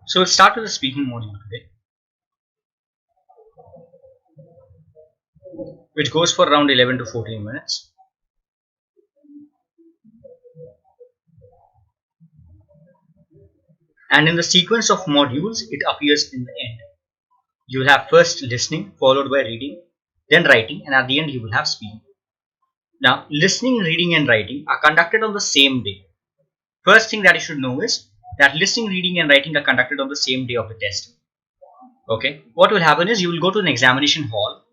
So we'll start with the speaking module today, which goes for around 11 to 14 minutes. And in the sequence of modules, it appears in the end. You will have first listening, followed by reading, then writing, and at the end you will have speaking. Now, listening, reading, and writing are conducted on the same day. First thing that you should know is that listening, reading, and writing are conducted on the same day of the test. Okay, what will happen is you will go to an examination hall,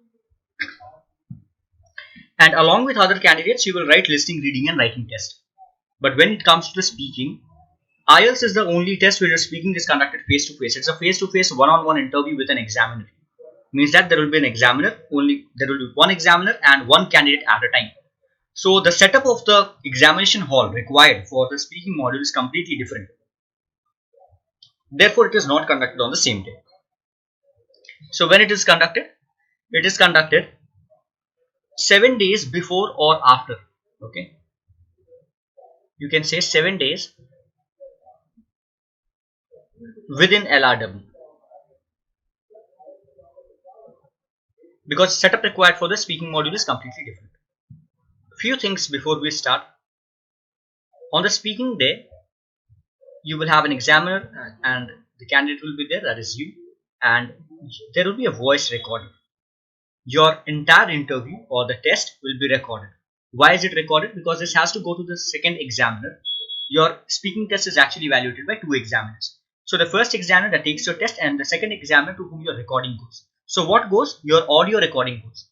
and along with other candidates, you will write listening, reading, and writing test. But when it comes to the speaking, IELTS is the only test where your speaking is conducted face to face. It's a face to face one-on-one interview with an examiner. Means that there will be an examiner, there will be one examiner and one candidate at a time. So the setup of the examination hall required for the speaking module is completely different. Therefore, it is not conducted on the same day. So when it is conducted 7 days before or after. Okay, you can say 7 days within LRW, because setup required for the speaking module is completely different. Few things before we start. On the speaking day, you will have an examiner and the candidate will be there, that is you, and there will be a voice recording. Your entire interview or the test will be recorded. Why is it recorded? Because this has to go to the second examiner. Your speaking test is actually evaluated by 2 examiners. So the first examiner that takes your test and the second examiner to whom your recording goes. So what goes? Your audio recording goes.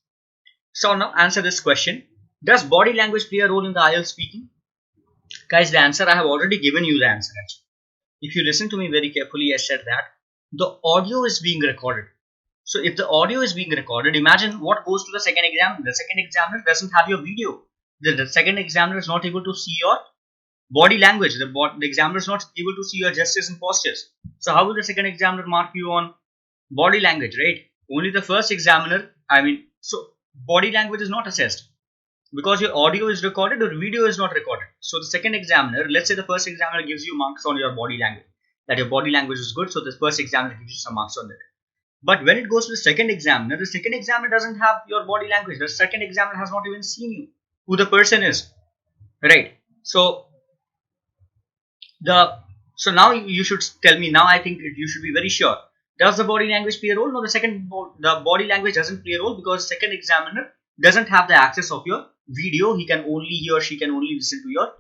So now answer this question. Does body language play a role in the IELTS speaking? Guys, the answer, I have already given you the answer actually. If you listen to me very carefully, I said that the audio is being recorded. So if the audio is being recorded, imagine what goes to the second examiner. The second examiner doesn't have your video. The second examiner is not able to see your body language. The examiner is not able to see your gestures and postures. So how will the second examiner mark you on body language, right? Only the first examiner, so body language is not assessed. Because your audio is recorded, your video is not recorded. So the second examiner, let's say the first examiner gives you marks on your body language. That your body language is good, so the first examiner gives you some marks on that. But when it goes to the second examiner doesn't have your body language. The second examiner has not even seen you, who the person is, right? So now you should tell me. Now I think you should be very sure. Does the body language play a role? No, the body language doesn't play a role because second examiner doesn't have the access of your video. He or she can only listen to your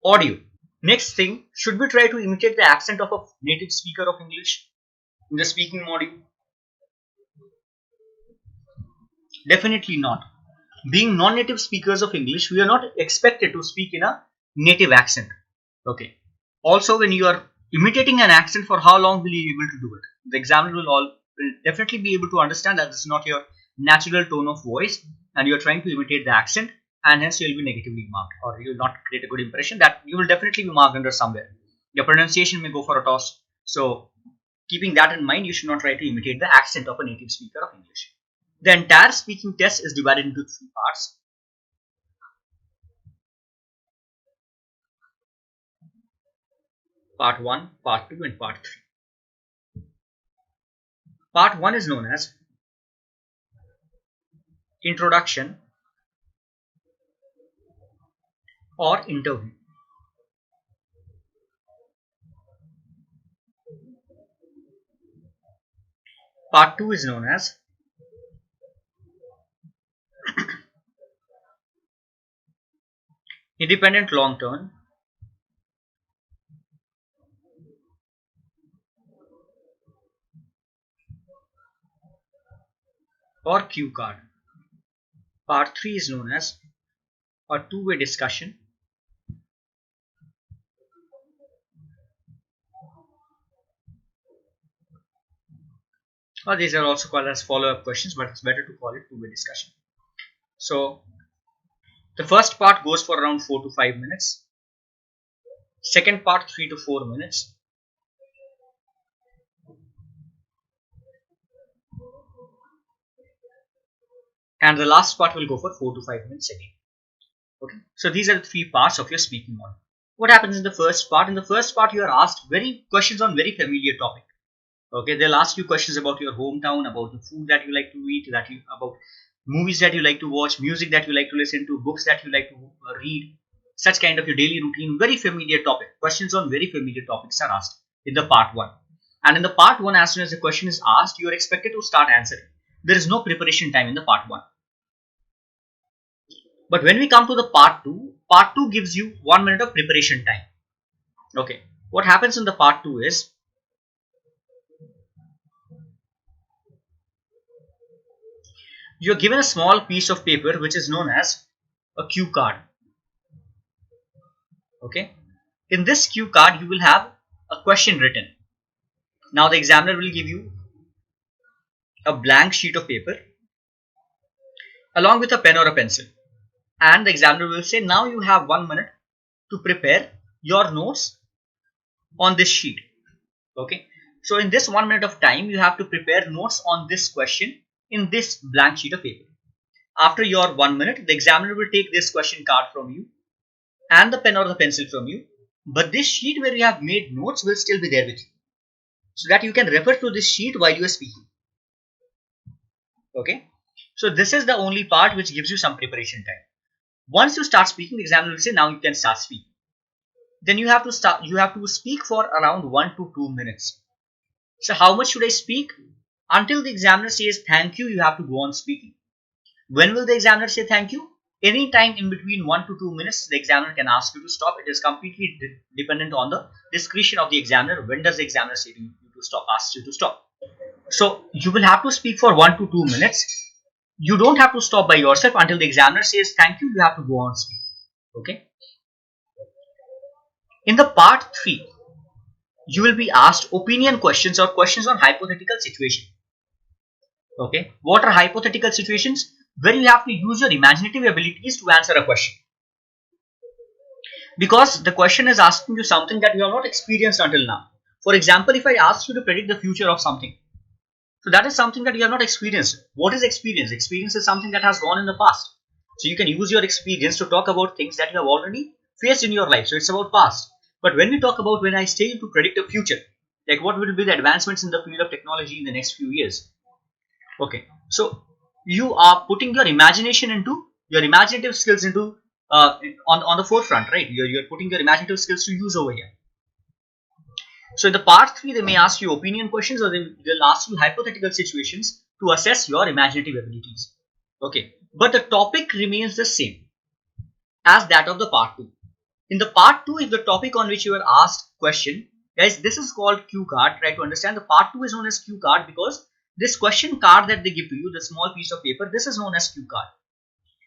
audio. Next thing, should we try to imitate the accent of a native speaker of English in the speaking module? Definitely not. Being non-native speakers of English, we are not expected to speak in a native accent. Okay. Also, when you are imitating an accent, for how long will you be able to do it? The examiner will definitely be able to understand that this is not your natural tone of voice and you are trying to imitate the accent, and hence you will be negatively marked, or you will not create a good impression. That you will definitely be marked under somewhere. Your pronunciation may go for a toss. So keeping that in mind, you should not try to imitate the accent of a native speaker of English. The entire speaking test is divided into 3 parts. Part 1, Part 2 and Part 3. Part 1 is known as Introduction or Interview. Part 2 is known as Independent Long Turn or Cue Card. Part 3 is known as a two-way discussion or these are also called as follow-up questions, but it's better to call it two-way discussion. So the first part goes for around 4 to 5 minutes. Second part 3 to 4 minutes. And the last part will go for 4 to 5 minutes again. Okay, so these are the 3 parts of your speaking module. What happens in the first part? In the first part, you are asked questions on very familiar topic. Okay, they'll ask you questions about your hometown, about the food that you like to eat, about movies that you like to watch, music that you like to listen to, books that you like to read, such kind of your daily routine, very familiar topic. Questions on very familiar topics are asked in the part 1. And in the part 1, as soon as the question is asked, you are expected to start answering. There is no preparation time in the part 1. But when we come to the part 2 gives you 1 minute of preparation time. Okay, what happens in the part 2 is, you are given a small piece of paper which is known as a cue card. Okay, in this cue card you will have a question written. Now the examiner will give you a blank sheet of paper along with a pen or a pencil, and the examiner will say, now you have 1 minute to prepare your notes on this sheet. Okay, so in this 1 minute of time you have to prepare notes on this question in this blank sheet of paper. After your 1 minute, the examiner will take this question card from you and the pen or the pencil from you, but this sheet where you have made notes will still be there with you, so that you can refer to this sheet while you are speaking. Okay, so this is the only part which gives you some preparation time. Once you start speaking, the examiner will say, now you can start speaking. Then you have to speak for around 1 to 2 minutes. So how much should I speak? Until the examiner says thank you, you have to go on speaking. When will the examiner say thank you? Any time in between 1 to 2 minutes, the examiner can ask you to stop. It is completely dependent on the discretion of the examiner. When does the examiner say to you to stop, asks you to stop? So you will have to speak for 1 to 2 minutes. You don't have to stop by yourself. Until the examiner says thank you, you have to go on speaking. Okay. In the part 3, you will be asked opinion questions or questions on hypothetical situation. Okay, what are hypothetical situations? Where you have to use your imaginative abilities to answer a question, because the question is asking you something that you have not experienced until now. For example, if I ask you to predict the future of something, so that is something that you have not experienced. What is experience? Experience is something that has gone in the past. So you can use your experience to talk about things that you have already faced in your life. So it's about past. But when we talk about, when I say to predict the future, like what will be the advancements in the field of technology in the next few years? Okay, so you are putting your imagination into, your imaginative skills into on the forefront, right? You're putting your imaginative skills to use over here. So in the part 3, they may ask you opinion questions, or they'll ask you hypothetical situations to assess your imaginative abilities. Okay, but the topic remains the same as that of the part 2. In the part 2, if the topic on which you are asked question, guys, this is called cue card. Try to understand, the part 2 is known as cue card because this question card that they give to you, the small piece of paper, this is known as cue card.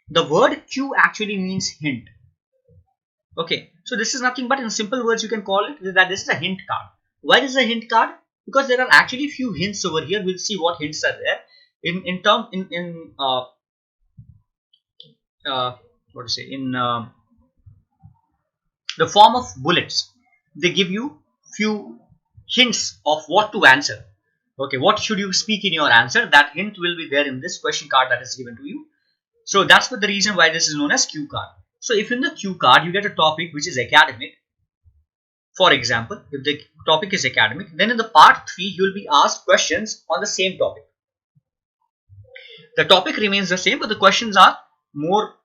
The word cue actually means hint. Okay, so this is nothing but, in simple words, you can call it that this is a hint card. Why is a hint card? Because there are actually few hints over here. We'll see what hints are there. The form of bullets. They give you few hints of what to answer. Okay, what should you speak in your answer? That hint will be there in this question card that is given to you. So that's the reason why this is known as cue card. So if in the cue card you get a topic which is academic, for example, if the topic is academic, then in the part 3 you will be asked questions on the same topic. The topic remains the same, but the questions are more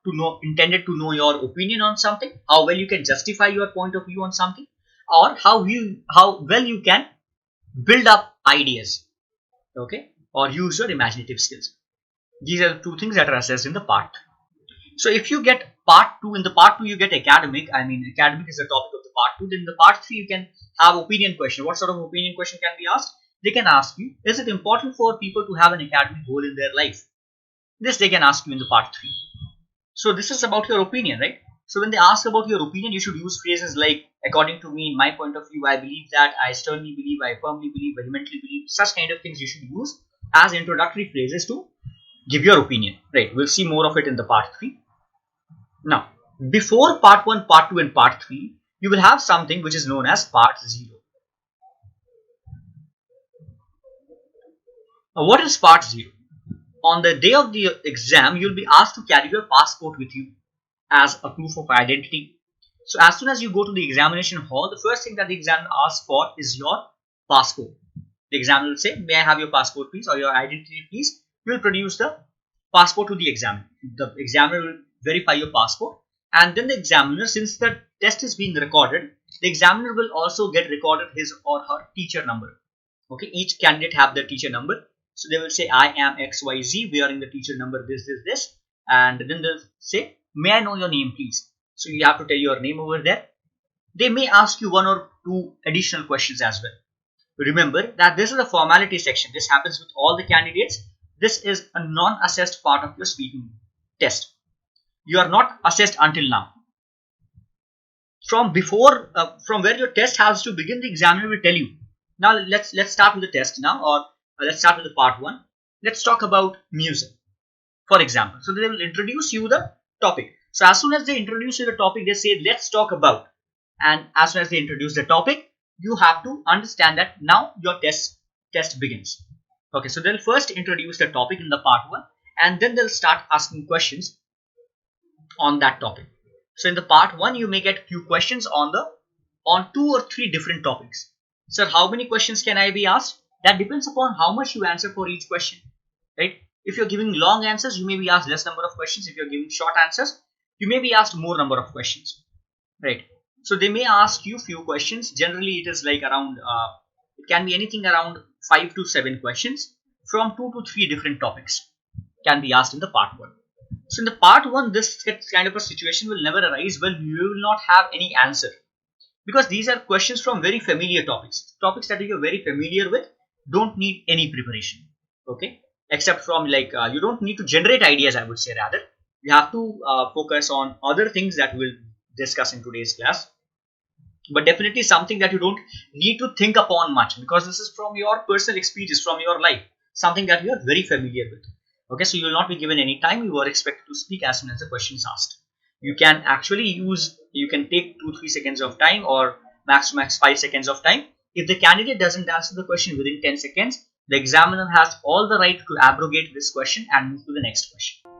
intended to know your opinion on something, how well you can justify your point of view on something, or how well you can build up ideas, okay, or use your imaginative skills. These are the 2 things that are assessed in the part. So if you get part 2, in the part 2 you get academic, academic is the topic of the part 2, then in the part 3 you can have opinion question. What sort of opinion question can be asked? They can ask you, is it important for people to have an academic goal in their life? This they can ask you in the part 3. So this is about your opinion, right? So when they ask about your opinion, you should use phrases like, according to me, in my point of view, I believe that, I sternly believe, I firmly believe, vehemently believe. Such kind of things you should use as introductory phrases to give your opinion, right? We'll see more of it in the part 3. Now, before part 1, part 2 and part 3, you will have something which is known as part 0. Now, what is part 0? On the day of the exam, you'll be asked to carry your passport with you as a proof of identity. So as soon as you go to the examination hall, the first thing that the examiner asks for is your passport. The examiner will say, may I have your passport please, or your identity please. You will produce the passport to the examiner. The examiner will verify your passport, and then the examiner, since the test is being recorded, the examiner will also get recorded his or her teacher number. Okay, each candidate have their teacher number. So they will say, I am XYZ, wearing the teacher number this, and then they'll say, may I know your name please. So you have to tell your name over there. They may ask you one or two additional questions as well. Remember that this is a formality section. This happens with all the candidates. This is a non-assessed part of your speaking test. You are not assessed until now. From where your test has to begin, the examiner will tell you. Now let's start with the test now, or let's start with the part 1. Let's talk about music, for example. So they will introduce you the topic. So as soon as they introduce you the topic, they say, let's talk about. And as soon as they introduce the topic, you have to understand that now your test begins. Okay, so they'll first introduce the topic in the part 1, and then they'll start asking questions on that topic. So in the part 1, you may get few questions on 2 or 3 different topics. Sir, how many questions can I be asked? That depends upon how much you answer for each question, right? If you're giving long answers, you may be asked less number of questions. If you're giving short answers, you may be asked more number of questions, right? So they may ask you few questions. Generally, it is like around, it can be anything around 5 to 7 questions from 2 to 3 different topics can be asked in the part 1. So in the part 1, this kind of a situation will never arise when you will not have any answer, because these are questions from very familiar topics that you are very familiar with. Don't need any preparation, okay, except from like you don't need to generate ideas, I would say. Rather, you have to focus on other things that we'll discuss in today's class, but definitely something that you don't need to think upon much, because this is from your personal experience, from your life, something that you are very familiar with. Okay, so you will not be given any time. You are expected to speak as soon as the question is asked. You can actually take 2-3 seconds of time, or max 5 seconds of time. If the candidate doesn't answer the question within 10 seconds, the examiner has all the right to abrogate this question and move to the next question.